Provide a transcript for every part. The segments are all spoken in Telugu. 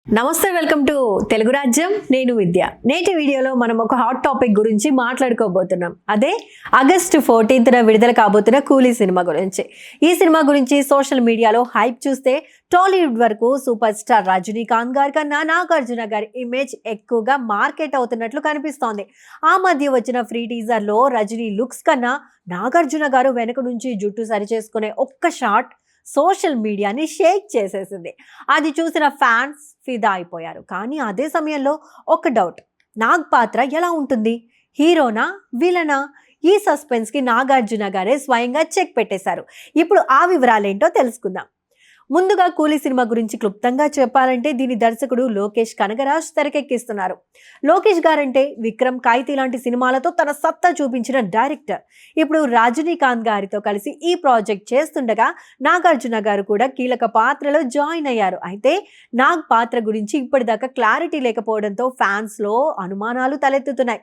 నమస్తే, వెల్కమ్ టు తెలుగు రాజ్యం. నేను విద్య. నేటి వీడియోలో మనం ఒక హాట్ టాపిక్ గురించి మాట్లాడుకోబోతున్నాం. అదే ఆగస్టు 14న విడుదల కాబోతున్న కూలీ సినిమా గురించి. ఈ సినిమా గురించి సోషల్ మీడియాలో హైప్ చూస్తే టాలీవుడ్ వరకు సూపర్ స్టార్ రజనీకాంత్ గారి కన్నా నాగార్జున గారి ఇమేజ్ ఎక్కువగా మార్కెట్ అవుతున్నట్లు కనిపిస్తోంది. ఆ మధ్య వచ్చిన ఫ్రీ టీజర్లో రజనీ లుక్స్ కన్నా నాగార్జున గారు వెనక నుంచి జుట్టు సరిచేసుకునే ఒక్క షాట్ సోషల్ మీడియాని షేక్ చేసేసింది. అది చూసిన ఫ్యాన్స్ ఫిదా అయిపోయారు. కానీ అదే సమయంలో ఒక డౌట్, నాగ్ పాత్ర ఎలా ఉంటుంది? హీరోనా, విలనా? ఈ సస్పెన్స్కి నాగార్జున గారే స్వయంగా చెక్ పెట్టేశారు. ఇప్పుడు ఆ వివరాలేంటో తెలుసుకుందాం. ముందుగా కూలీ సినిమా గురించి క్లుప్తంగా చెప్పాలంటే దీని దర్శకుడు లోకేష్ కనగరాజ్ తెరకెక్కిస్తున్నారు. లోకేష్ గారంటే విక్రమ్, ఖైదీ లాంటి సినిమాలతో తన సత్తా చూపించిన డైరెక్టర్. ఇప్పుడు రజనీకాంత్ గారితో కలిసి ఈ ప్రాజెక్ట్ చేస్తుండగా నాగార్జున గారు కూడా కీలక పాత్రలో జాయిన్ అయ్యారు. అయితే నాగ్ పాత్ర గురించి ఇప్పటిదాకా క్లారిటీ లేకపోవడంతో ఫ్యాన్స్ లో అనుమానాలు తలెత్తుతున్నాయి.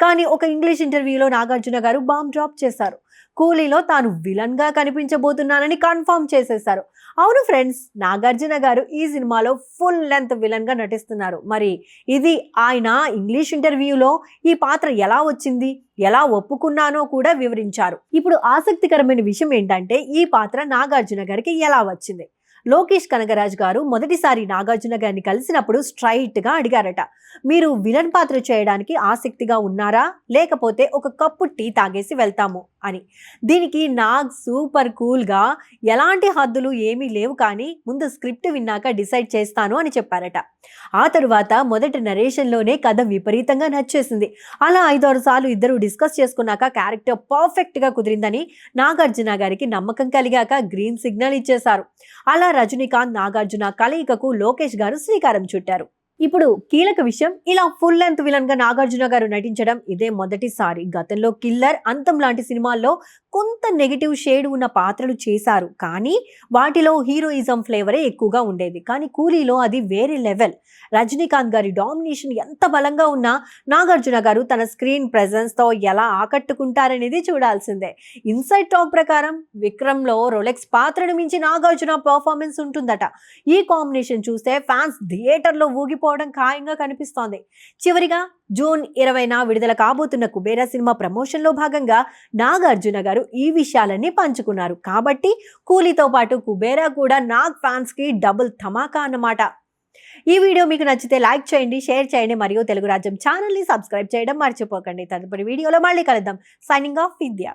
కానీ ఒక ఇంగ్లీష్ ఇంటర్వ్యూలో నాగార్జున గారు బాంబ్ డ్రాప్ చేశారు. కూలీలో తాను విలన్ గా కనిపించబోతున్నానని కన్ఫర్మ్ చేసేశారు. అవును ఫ్రెండ్స్, నాగార్జున గారు ఈ సినిమాలో ఫుల్ లెంత్ విలన్ గా నటిస్తున్నారు. మరి ఇది ఆయన ఇంగ్లీష్ ఇంటర్వ్యూలో ఈ పాత్ర ఎలా వచ్చింది, ఎలా ఒప్పుకున్నానో కూడా వివరించారు. ఇప్పుడు ఆసక్తికరమైన విషయం ఏంటంటే ఈ పాత్ర నాగార్జున గారికి ఎలా వచ్చింది. లోకేష్ కనగరాజ్ గారు మొదటిసారి నాగార్జున గారిని కలిసినప్పుడు స్ట్రైట్ గా అడిగారట, మీరు విలన్ పాత్ర చేయడానికి ఆసక్తిగా ఉన్నారా, లేకపోతే ఒక కప్పు టీ తాగేసి వెళ్తాము అని. దీనికి నాగ్ సూపర్ కూల్ గా ఎలాంటి హద్దులు ఏమీ లేవు, కానీ ముందు స్క్రిప్ట్ విన్నాక డిసైడ్ చేస్తాను అని చెప్పారట. ఆ తరువాత మొదటి నరేషన్లోనే కథ విపరీతంగా నచ్చేసింది. అలా 5-6 సార్లు ఇద్దరు డిస్కస్ చేసుకున్నాక క్యారెక్టర్ పర్ఫెక్ట్ గా కుదిరిందని నాగార్జున గారికి నమ్మకం కలిగాక గ్రీన్ సిగ్నల్ ఇచ్చేశారు. అలా రజనీకాంత్, నాగార్జున కలయికకు లోకేష్ గారు శ్రీకారం చుట్టారు. ఇప్పుడు కీలక విషయం, ఇలా ఫుల్ లెంత్ విలన్ గా నాగార్జున గారు నటించడం ఇదే మొదటిసారి. గతంలో కిల్లర్, అంతం లాంటి సినిమాల్లో కొంత నెగిటివ్ షేడ్ ఉన్న పాత్రలు చేశారు, కానీ వాటిలో హీరోయిజం ఫ్లేవరే ఎక్కువగా ఉండేది. కానీ కూలీలో అది వేరే లెవెల్. రజనీకాంత్ గారి డామినేషన్ ఎంత బలంగా ఉన్నా నాగార్జున గారు తన స్క్రీన్ ప్రెజెన్స్ తో ఎలా ఆకట్టుకుంటారనేది చూడాల్సిందే. ఇన్సైడ్ టాక్ ప్రకారం విక్రమ్ లో రోలెక్స్ పాత్రను మించి నాగార్జున పర్ఫార్మెన్స్ ఉంటుందట. ఈ కాంబినేషన్ చూస్తే ఫ్యాన్స్ థియేటర్ లో ఊగిపోవడం ఖాయంగా కనిపిస్తోంది. చివరిగా జూన్ 20న విడుదల కాబోతున్న కుబేరా సినిమా ప్రమోషన్ లో భాగంగా నాగార్జున గారు ఈ విషయాలన్నీ పంచుకున్నారు. కాబట్టి కూలీతో పాటు కుబేరా కూడా నాగ్ ఫ్యాన్స్ కి డబుల్ ధమాకా అన్నమాట. ఈ వీడియో మీకు నచ్చితే లైక్ చేయండి, షేర్ చేయండి, మరియు తెలుగు రాజ్యం ఛానల్ ని సబ్స్క్రైబ్ చేయడం మర్చిపోకండి. తదుపరి వీడియోలో మళ్ళీ కలుద్దాం. సైనింగ్ ఆఫ్ విద్య.